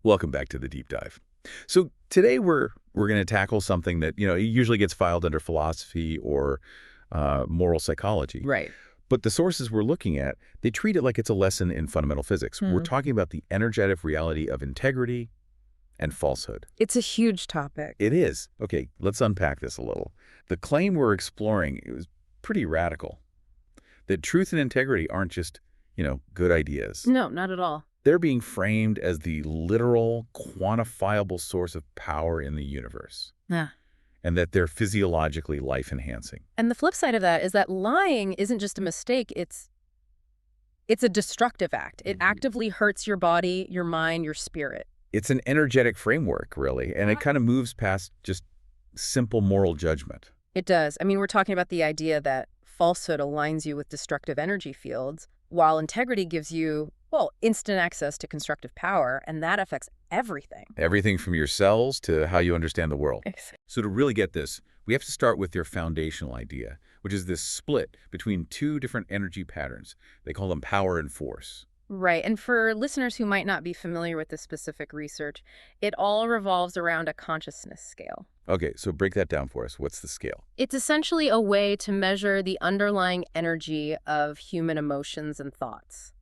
Welcome back to the deep dive. So today we're going to tackle something that, it usually gets filed under philosophy or moral psychology. Right. But the sources we're looking at, they treat it like it's a lesson in fundamental physics. We're talking about the energetic reality of integrity and falsehood. It's a huge topic. It is. Okay, let's unpack this a little. The claim we're exploring is pretty radical. That truth and integrity aren't just, good ideas. No, not at all. They're being framed as the literal, quantifiable source of power in the universe. Yeah. And that they're physiologically life-enhancing. And the flip side of that is that lying isn't just a mistake, it's a destructive act. It actively hurts your body, your mind, your spirit. It's an energetic framework, really, and it kind of moves past just simple moral judgment. It does. I mean, we're talking about the idea that falsehood aligns you with destructive energy fields, while integrity gives you, instant access to constructive power, and that affects everything. Everything from your cells to how you understand the world. Exactly. So to really get this, we have to start with their foundational idea, which is this split between two different energy patterns. They call them power and force. Right. And for listeners who might not be familiar with this specific research, it all revolves around a consciousness scale. Okay, so break that down for us. What's the scale? It's essentially a way to measure the underlying energy of human emotions and thoughts.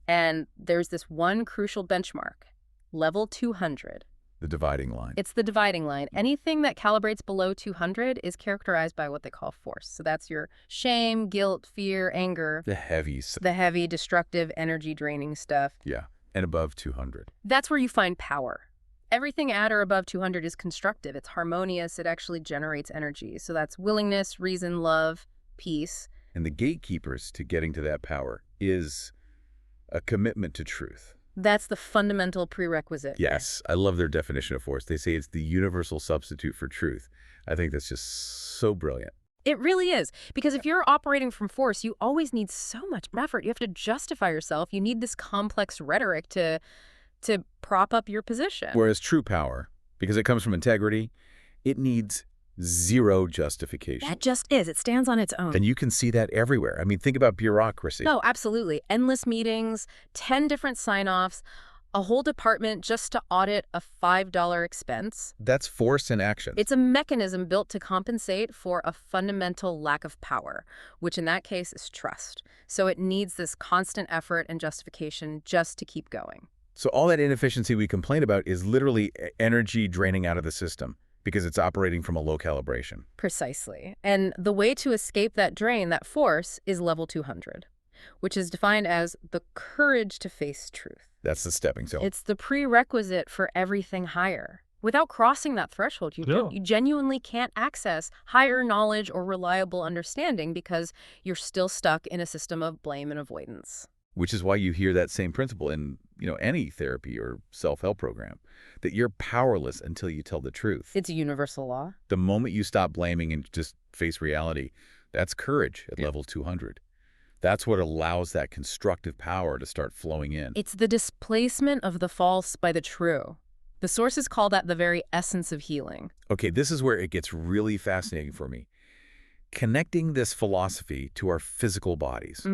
And there's this one crucial benchmark, level 200. The dividing line. It's the dividing line. Anything that calibrates below 200 is characterized by what they call force. So that's your shame, guilt, fear, anger. The heavies. The heavy, destructive, energy-draining stuff. Yeah, and above 200. That's where you find power. Everything at or above 200 is constructive. It's harmonious. It actually generates energy. So that's willingness, reason, love, peace. And the gatekeepers to getting to that power is a commitment to truth. That's the fundamental prerequisite. Yes, I love their definition of force. They say it's the universal substitute for truth. I think that's just so brilliant. It really is. Because if you're operating from force, you always need so much effort. You have to justify yourself. You need this complex rhetoric to prop up your position. Whereas true power, because it comes from integrity, it needs zero justification. That just is. It stands on its own. And you can see that everywhere. I mean, think about bureaucracy. No, absolutely. Endless meetings, 10 different sign-offs, a whole department just to audit a $5 expense. That's force in action. It's a mechanism built to compensate for a fundamental lack of power, which in that case is trust. So it needs this constant effort and justification just to keep going. So all that inefficiency we complain about is literally energy draining out of the system because it's operating from a low calibration. Precisely. And the way to escape that drain, that force, is level 200, which is defined as the courage to face truth. That's the stepping stone. It's the prerequisite for everything higher. Without crossing that threshold, you genuinely can't access higher knowledge or reliable understanding because you're still stuck in a system of blame and avoidance. Which is why you hear that same principle in, any therapy or self-help program, that you're powerless until you tell the truth. It's a universal law. The moment you stop blaming and just face reality, that's courage at level 200. That's what allows that constructive power to start flowing in. It's the displacement of the false by the true. The sources call that the very essence of healing. Okay, this is where it gets really fascinating for me. Connecting this philosophy to our physical bodies.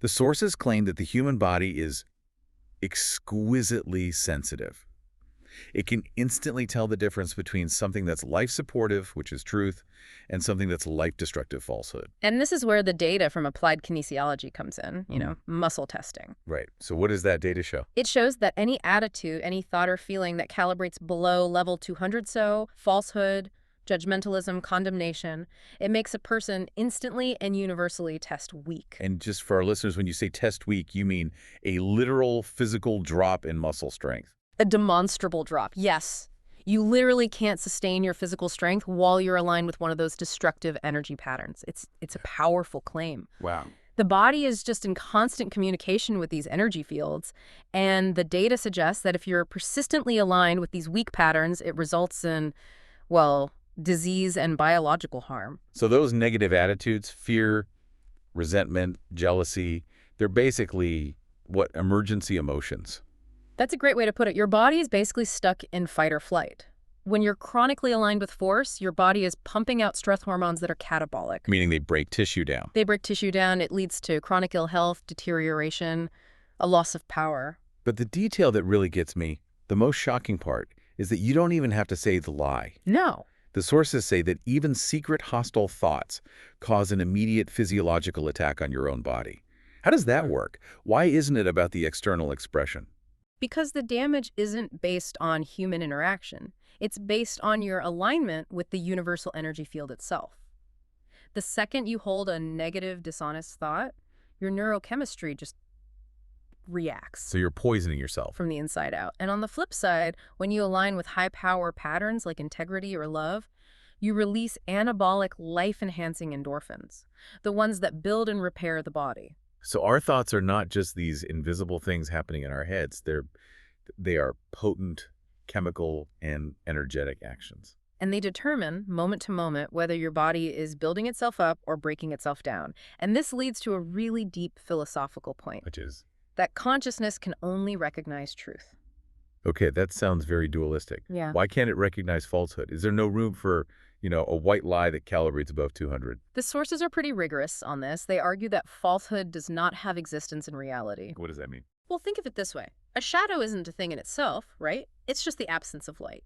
The sources claim that the human body is exquisitely sensitive. It can instantly tell the difference between something that's life-supportive, which is truth, and something that's life-destructive falsehood. And this is where the data from applied kinesiology comes in, muscle testing. Right. So what does that data show? It shows that any attitude, any thought or feeling that calibrates below level 200, so falsehood, judgmentalism, condemnation, it makes a person instantly and universally test weak. And just for our listeners, when you say test weak, you mean a literal physical drop in muscle strength. A demonstrable drop, yes. You literally can't sustain your physical strength while you're aligned with one of those destructive energy patterns. It's a powerful claim. Wow. The body is just in constant communication with these energy fields, and the data suggests that if you're persistently aligned with these weak patterns, it results in, disease and biological harm. So those negative attitudes, fear, resentment, jealousy, they're basically, emergency emotions. That's a great way to put it. Your body is basically stuck in fight or flight. When you're chronically aligned with force, your body is pumping out stress hormones that are catabolic. Meaning they break tissue down. They break tissue down. It leads to chronic ill health, deterioration, a loss of power. But the detail that really gets me, The most shocking part is that you don't even have to say the lie. No. The sources say that even secret hostile thoughts cause an immediate physiological attack on your own body. How does that work? Why isn't it about the external expression? Because the damage isn't based on human interaction. It's based on your alignment with the universal energy field itself. The second you hold a negative, dishonest thought, your neurochemistry just reacts So you're poisoning yourself. from the inside out. And on the flip side, when you align with high-power patterns like integrity or love, you release anabolic, life-enhancing endorphins, the ones that build and repair the body. So our thoughts are not just these invisible things happening in our heads. They are potent chemical and energetic actions. And they determine, moment to moment, whether your body is building itself up or breaking itself down. And this leads to a really deep philosophical point. Which is? That consciousness can only recognize truth. Okay, that sounds very dualistic. Yeah. Why can't it recognize falsehood? Is there no room for, a white lie that calibrates above 200? The sources are pretty rigorous on this. They argue that falsehood does not have existence in reality. What does that mean? Well, think of it this way. A shadow isn't a thing in itself, right? It's just the absence of light.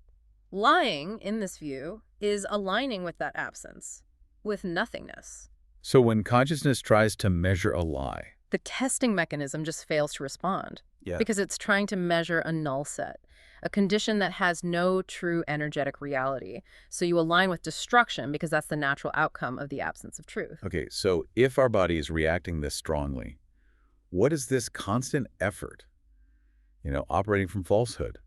Lying, in this view, is aligning with that absence, with nothingness. So when consciousness tries to measure a lie, The testing mechanism just fails to respond because it's trying to measure a null set, a condition that has no true energetic reality. So you align with destruction because that's the natural outcome of the absence of truth. Okay, so if our body is reacting this strongly, what is this constant effort, operating from falsehood?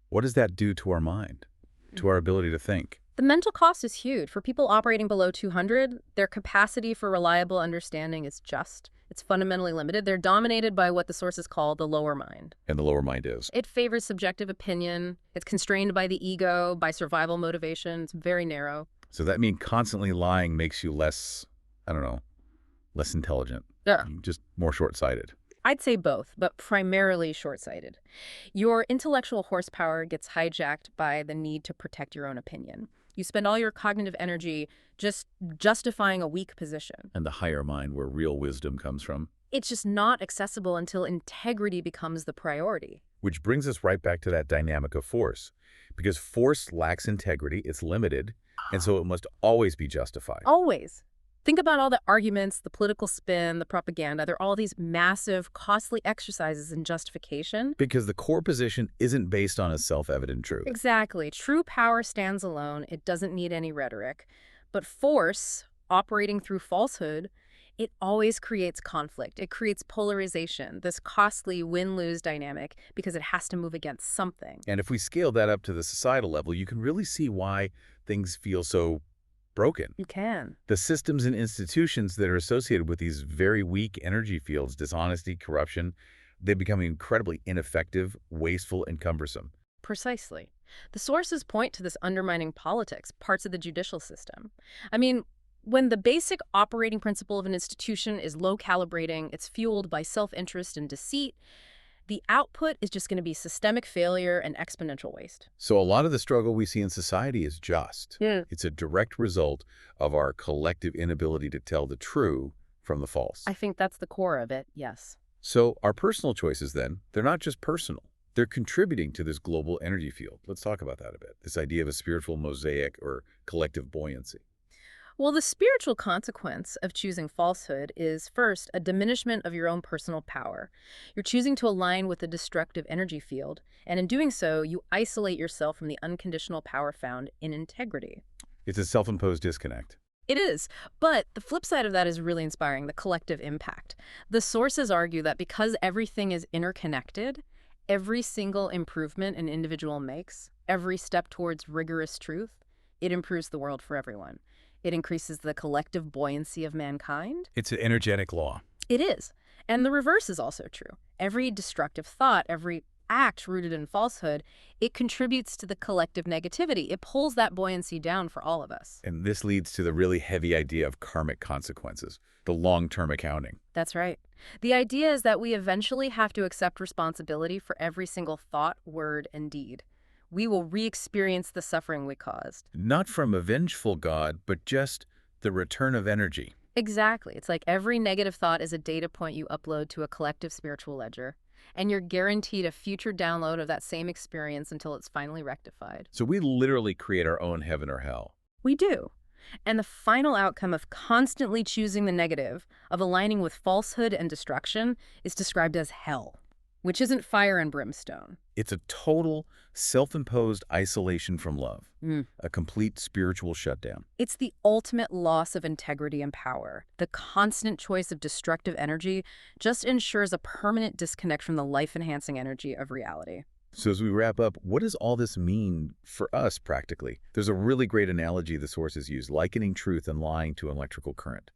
What does that do to our mind, to our ability to think? The mental cost is huge. For people operating below 200, their capacity for reliable understanding is it's fundamentally limited. They're dominated by what the sources call the lower mind. And the lower mind is? It favors subjective opinion. It's constrained by the ego, by survival motivation. It's very narrow. So that means constantly lying makes you less, less intelligent. Yeah. Just more short-sighted. I'd say both, but primarily short-sighted. Your intellectual horsepower gets hijacked by the need to protect your own opinion. You spend all your cognitive energy just justifying a weak position. And the higher mind, where real wisdom comes from. It's just not accessible until integrity becomes the priority. Which brings us right back to that dynamic of force. Because force lacks integrity, it's limited, and so it must always be justified. Always. Think about all the arguments, the political spin, the propaganda. They're all these massive, costly exercises in justification. Because the core position isn't based on a self-evident truth. Exactly. True power stands alone. It doesn't need any rhetoric. But force, operating through falsehood, it always creates conflict. It creates polarization, this costly win-lose dynamic, because it has to move against something. And if we scale that up to the societal level, you can really see why things feel so broken. You can. The systems and institutions that are associated with these very weak energy fields, dishonesty, corruption, they become incredibly ineffective, wasteful, and cumbersome. Precisely. The sources point to this undermining politics, parts of the judicial system. I mean, when the basic operating principle of an institution is low calibrating, it's fueled by self-interest and deceit, the output is just going to be systemic failure and exponential waste. So a lot of the struggle we see in society is just. Yeah. It's a direct result of our collective inability to tell the true from the false. I think that's the core of it, yes. So our personal choices then, they're not just personal. They're contributing to this global energy field. Let's talk about that a bit. This idea of a spiritual mosaic or collective buoyancy. Well, the spiritual consequence of choosing falsehood is, first, a diminishment of your own personal power. You're choosing to align with the destructive energy field, and in doing so, you isolate yourself from the unconditional power found in integrity. It's a self-imposed disconnect. It is, but the flip side of that is really inspiring, the collective impact. The sources argue that because everything is interconnected, every single improvement an individual makes, every step towards rigorous truth, it improves the world for everyone. It increases the collective buoyancy of mankind. It's an energetic law. It is. And the reverse is also true. Every destructive thought, every act rooted in falsehood, it contributes to the collective negativity. It pulls that buoyancy down for all of us. And this leads to the really heavy idea of karmic consequences, the long-term accounting. That's right. The idea is that we eventually have to accept responsibility for every single thought, word, and deed. We will re-experience the suffering we caused. Not from a vengeful God, but just the return of energy. Exactly. It's like every negative thought is a data point you upload to a collective spiritual ledger. and you're guaranteed a future download of that same experience until it's finally rectified. So we literally create our own heaven or hell. We do. And the final outcome of constantly choosing the negative, of aligning with falsehood and destruction, is described as hell, which isn't fire and brimstone. It's a total self-imposed isolation from love, a complete spiritual shutdown. It's the ultimate loss of integrity and power. The constant choice of destructive energy just ensures a permanent disconnect from the life-enhancing energy of reality. So as we wrap up, what does all this mean for us practically? There's a really great analogy the sources use, likening truth and lying to an electrical current.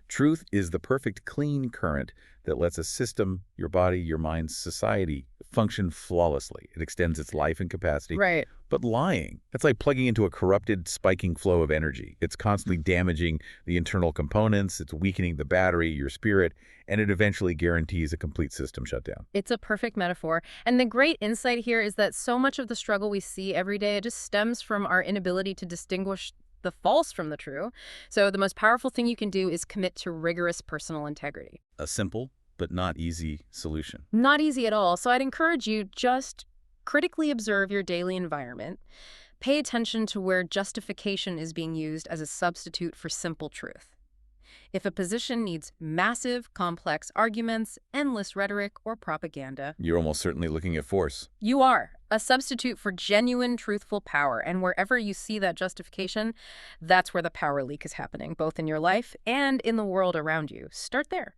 Truth is the perfect clean current that lets a system, your body, your mind, society, function flawlessly. It extends its life and capacity. Right. But lying, that's like plugging into a corrupted, spiking flow of energy. It's constantly damaging the internal components, it's weakening the battery, your spirit, and it eventually guarantees a complete system shutdown. It's a perfect metaphor. And the great insight here is that so much of the struggle we see every day, it just stems from our inability to distinguish the false from the true. So the most powerful thing you can do is commit to rigorous personal integrity. A simple but not easy solution. Not easy at all. So I'd encourage you, just critically observe your daily environment. Pay attention to where justification is being used as a substitute for simple truth. If a position needs massive, complex arguments, endless rhetoric, or propaganda, You're almost certainly looking at force. you are a substitute for genuine, truthful power. And wherever you see that justification, that's where the power leak is happening, both in your life and in the world around you. Start there.